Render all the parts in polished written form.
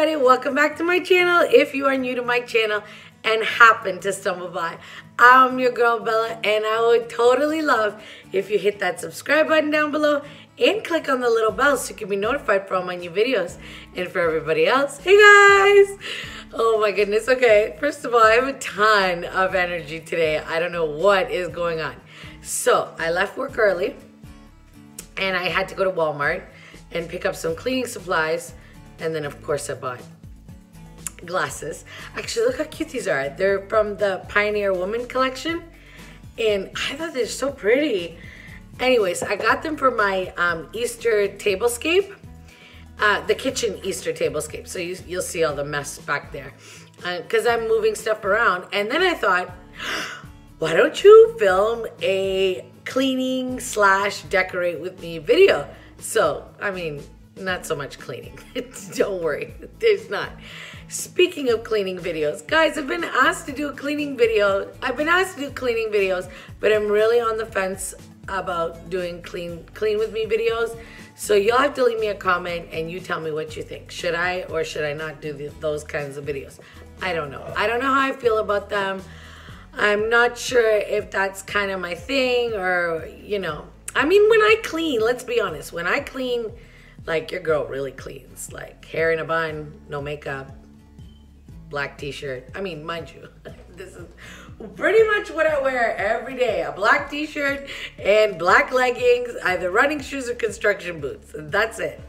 everybody, welcome back to my channel. If you are new to my channel and happen to stumble by, I'm your girl Bella, and I would totally love if you hit that subscribe button down below and click on the little bell so you can be notified for all my new videos. And for everybody else, hey guys! Oh my goodness, okay, first of all, I have a ton of energy today. I don't know what is going on. So I left work early and I had to go to Walmart and pick up some cleaning supplies. And then of course I bought glasses. Actually, look how cute these are. They're from the Pioneer Woman collection. And I thought they're so pretty. Anyways, I got them for my Easter tablescape. The kitchen Easter tablescape. So you'll see all the mess back there. Because I'm moving stuff around. And then I thought, why don't you film a cleaning / decorate with me video? So, I mean, not so much cleaning. Don't worry, there's not. Speaking of cleaning videos, guys, I've been asked to do a cleaning video. I've been asked to do cleaning videos, but I'm really on the fence about doing clean with me videos. So you'll have to leave me a comment and you tell me what you think. Should I or should I not do those kinds of videos? I don't know. I don't know how I feel about them. I'm not sure if that's kind of my thing or, you know. I mean, when I clean, let's be honest, when I clean, like your girl really cleans, like hair in a bun, no makeup, black t-shirt. I mean, mind you, this is pretty much what I wear every day. A black t-shirt and black leggings, either running shoes or construction boots. That's it.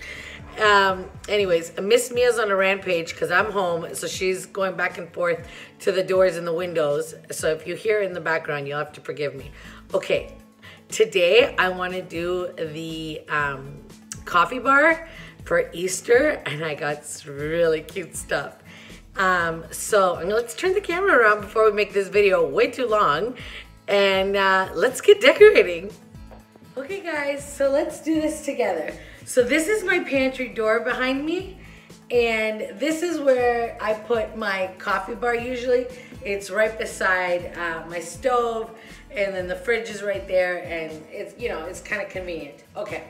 Anyways, Miss Mia's on a rampage because I'm home. So she's going back and forth to the doors and the windows. So if you hear in the background, you'll have to forgive me. Okay, today I want to do the coffee bar for Easter, and I got really cute stuff. So let's turn the camera around before we make this video way too long, and let's get decorating. Okay guys, so let's do this together. So this is my pantry door behind me, and this is where I put my coffee bar usually. It's right beside my stove, and then the fridge is right there, and it's, you know, it's kind of convenient. Okay.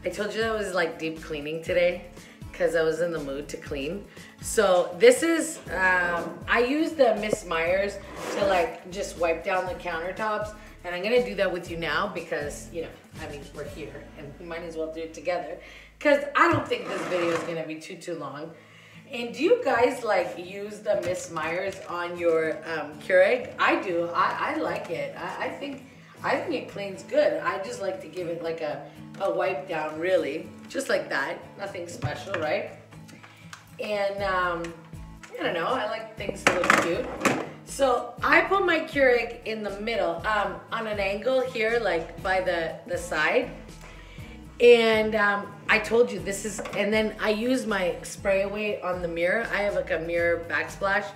I told you that was like deep cleaning today because I was in the mood to clean. So this is, I use the Miss Myers to like just wipe down the countertops, and I'm gonna do that with you now because, you know, I mean, we're here and we might as well do it together because I don't think this video is gonna be too long. And do you guys like use the Miss Myers on your Keurig? I do, I like it. I think it cleans good. I just like to give it like a wipe down, really, just like that. Nothing special, right? And I don't know, I like things to look cute. So I put my Keurig in the middle, on an angle here, like by the side. And I told you this is, and then I use my spray away on the mirror. I have like a mirror backsplash.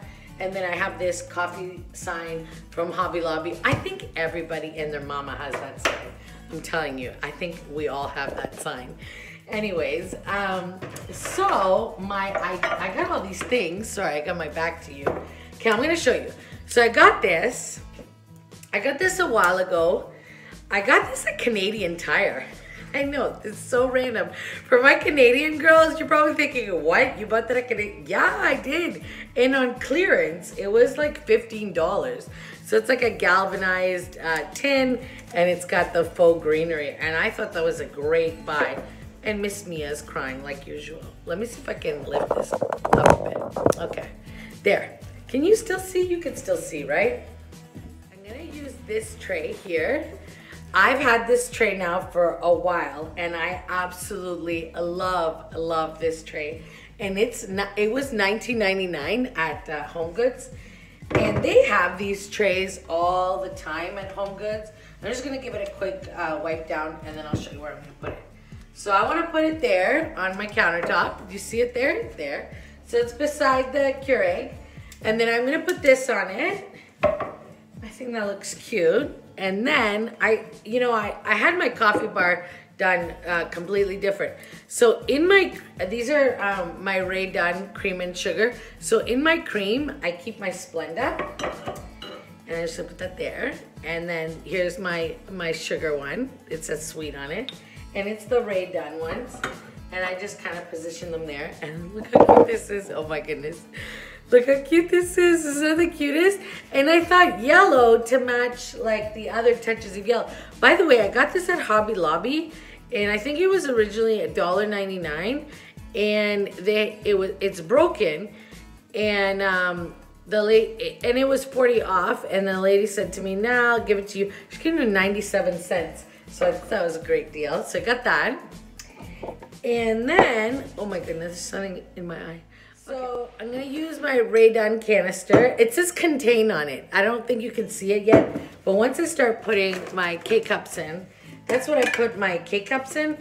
And then I have this coffee sign from Hobby Lobby. I think everybody and their mama has that sign. I'm telling you, I think we all have that sign. Anyways, so I got all these things. Sorry, I got my back to you. Okay, I'm gonna show you. So I got this a while ago. I got this at Canadian Tire. I know, it's so random. For my Canadian girls, you're probably thinking, what? You bought that at Canadian? Yeah, I did. And on clearance, it was like $15. So it's like a galvanized tin, and it's got the faux greenery. And I thought that was a great buy. And Miss Mia's crying like usual. Let me see if I can lift this up a bit. Okay, there. Can you still see? You can still see, right? I'm gonna use this tray here. I've had this tray now for a while, and I absolutely love this tray. And it was $19.99 at Home Goods, and they have these trays all the time at Home Goods. I'm just gonna give it a quick wipe down, and then I'll show you where I'm gonna put it. So I wanna put it there on my countertop. Do you see it there? It's there. So it's beside the Keurig, and then I'm gonna put this on it. I think that looks cute. And then I had my coffee bar done completely different. So in my, these are my Rae Dunn cream and sugar. So in my cream, I keep my Splenda. And I just put that there. And then here's my sugar one. It says sweet on it. And it's the Rae Dunn ones. And I just kind of position them there. And look how cute this is. Oh my goodness. Look how cute this is. This is the cutest. And I thought yellow to match like the other touches of yellow. By the way, I got this at Hobby Lobby. And I think it was originally $1.99. And it's broken. And and it was 40 off. And the lady said to me, nah, I'll give it to you. She gave me 97 cents. So I thought that was a great deal. So I got that. And then, oh my goodness, there's something in my eye. So I'm gonna use my Rae Dunn canister. It says contain on it. I don't think you can see it yet, but once I start putting my K-cups in, that's what I put my K-cups in.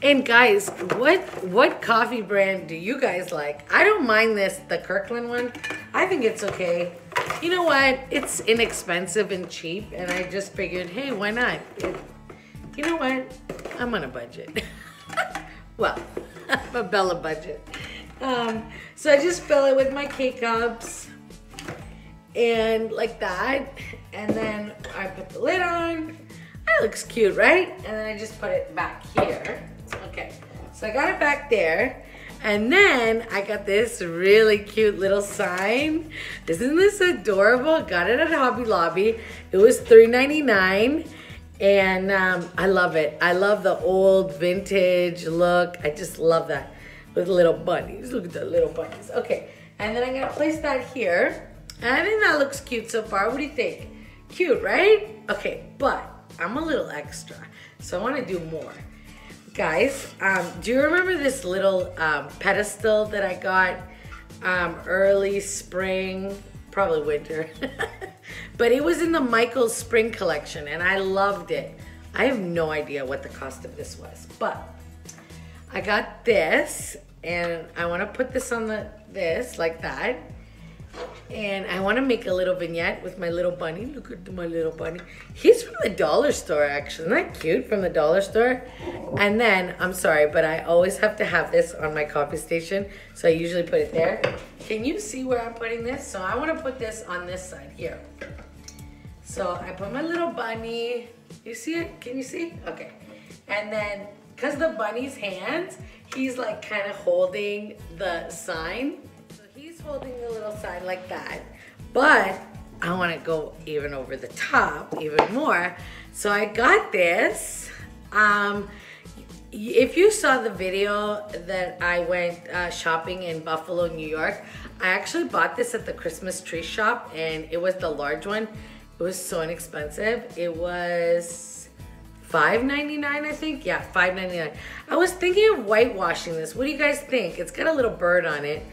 And guys, what coffee brand do you guys like? I don't mind this, the Kirkland one. I think it's okay. You know what? It's inexpensive and cheap, and I just figured, hey, why not? You know what? I'm on a budget. Well, I'm a Bella budget. So I just fill it with my K-cups and like that. And then I put the lid on. That looks cute, right? And then I just put it back here. Okay, so I got it back there. And then I got this really cute little sign. Isn't this adorable? Got it at Hobby Lobby. It was $3.99. And I love it. I love the old vintage look. I just love that with little bunnies. Look at the little bunnies. Okay, and then I'm gonna place that here. And I think that looks cute so far. What do you think? Cute, right? Okay, but I'm a little extra, so I wanna do more. Guys, do you remember this little pedestal that I got early spring, probably winter? But it was in the Michaels spring collection and I loved it. I have no idea what the cost of this was, but I got this and I want to put this on this like that. And I want to make a little vignette with my little bunny. Look at my little bunny. He's from the dollar store, actually. Isn't that cute? From the dollar store. And then, I'm sorry, but I always have to have this on my coffee station. So I usually put it there. Can you see where I'm putting this? So I want to put this on this side here. So I put my little bunny. You see it? Can you see? Okay. And then, because the bunny's hands, he's like kind of holding the sign. He's holding the little sign like that, but I want to go even over the top, even more. So I got this. If you saw the video that I went shopping in Buffalo, New York, I actually bought this at the Christmas tree shop, and it was the large one. It was so inexpensive. It was $5.99, I think. Yeah, $5.99. I was thinking of whitewashing this. What do you guys think? It's got a little bird on it.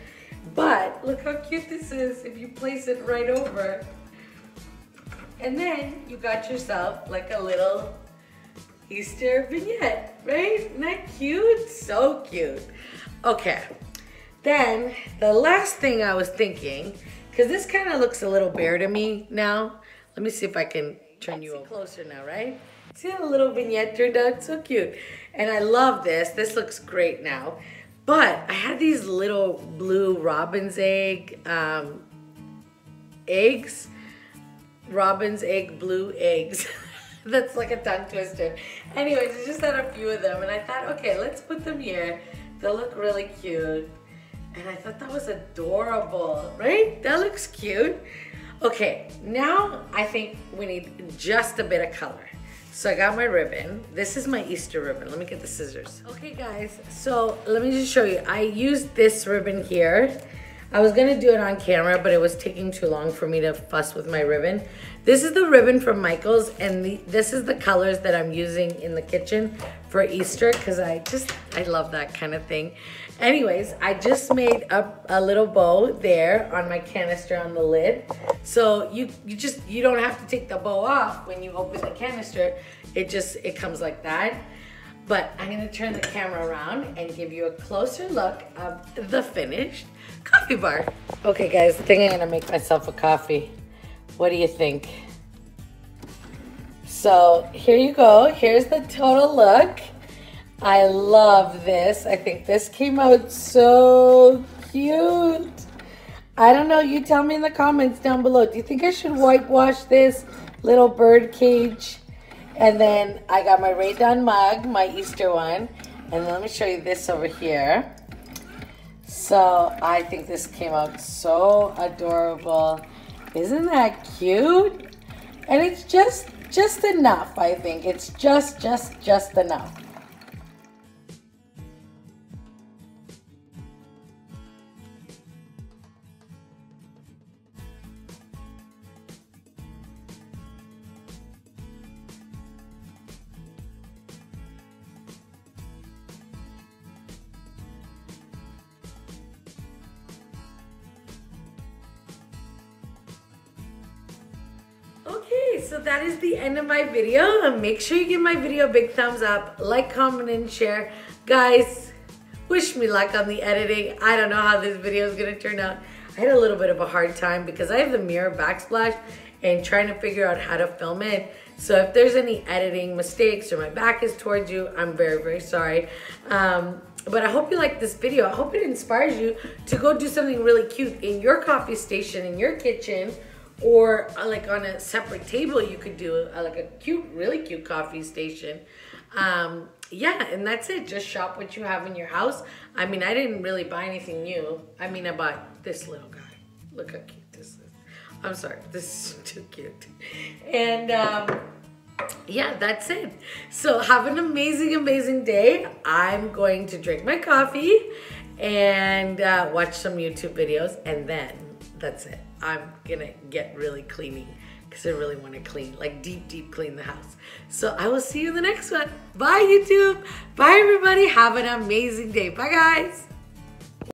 But look how cute this is if you place it right over. And then you got yourself like a little Easter vignette, right? Isn't that cute? So cute. Okay, then the last thing I was thinking, because this kind of looks a little bare to me now. Let me see if I can turn you over closer now, right? See how the little vignette turned out? So cute. And I love this. This looks great now. But I had these little blue robin's egg eggs. Robin's egg blue eggs. That's like a tongue twister. Anyways, I just had a few of them and I thought, okay, let's put them here. They'll look really cute. And I thought that was adorable, right? That looks cute. Okay, now I think we need just a bit of color. So I got my ribbon. This is my Easter ribbon. Let me get the scissors. Okay guys, so let me just show you. I used this ribbon here. I was gonna do it on camera, but it was taking too long for me to fuss with my ribbon. This is the ribbon from Michaels, and this is the colors that I'm using in the kitchen for Easter, because I love that kind of thing. Anyways, I just made up a little bow there on my canister on the lid. So you don't have to take the bow off when you open the canister. It comes like that. But I'm gonna turn the camera around and give you a closer look of the finished coffee bar. Okay guys, I think I'm gonna make myself a coffee. What do you think? So here you go. Here's the total look. I love this. I think this came out so cute. I don't know, you tell me in the comments down below. Do you think I should whitewash this little bird cage? And then I got my Rae Dunn mug, my Easter one. And let me show you this over here. So I think this came out so adorable. Isn't that cute? And it's just enough, I think. It's just enough. Okay, so that is the end of my video. Make sure you give my video a big thumbs up, like, comment, and share. Guys, wish me luck on the editing. I don't know how this video is gonna turn out. I had a little bit of a hard time because I have the mirror backsplash and trying to figure out how to film it. So if there's any editing mistakes or my back is towards you, I'm very, very sorry. But I hope you like this video. I hope it inspires you to go do something really cute in your coffee station, in your kitchen, or like on a separate table. You could do like a cute, really cute coffee station. Yeah, and that's it. Just shop what you have in your house. I mean, I didn't really buy anything new. I mean, I bought this little guy. Look how cute this is. I'm sorry, this is too cute. And yeah, that's it. So have an amazing, amazing day. I'm going to drink my coffee and watch some YouTube videos, and then that's it. I'm gonna get really cleaning because I really want to clean, like deep clean the house. So I will see you in the next one. Bye, YouTube. Bye, everybody. Have an amazing day. Bye, guys.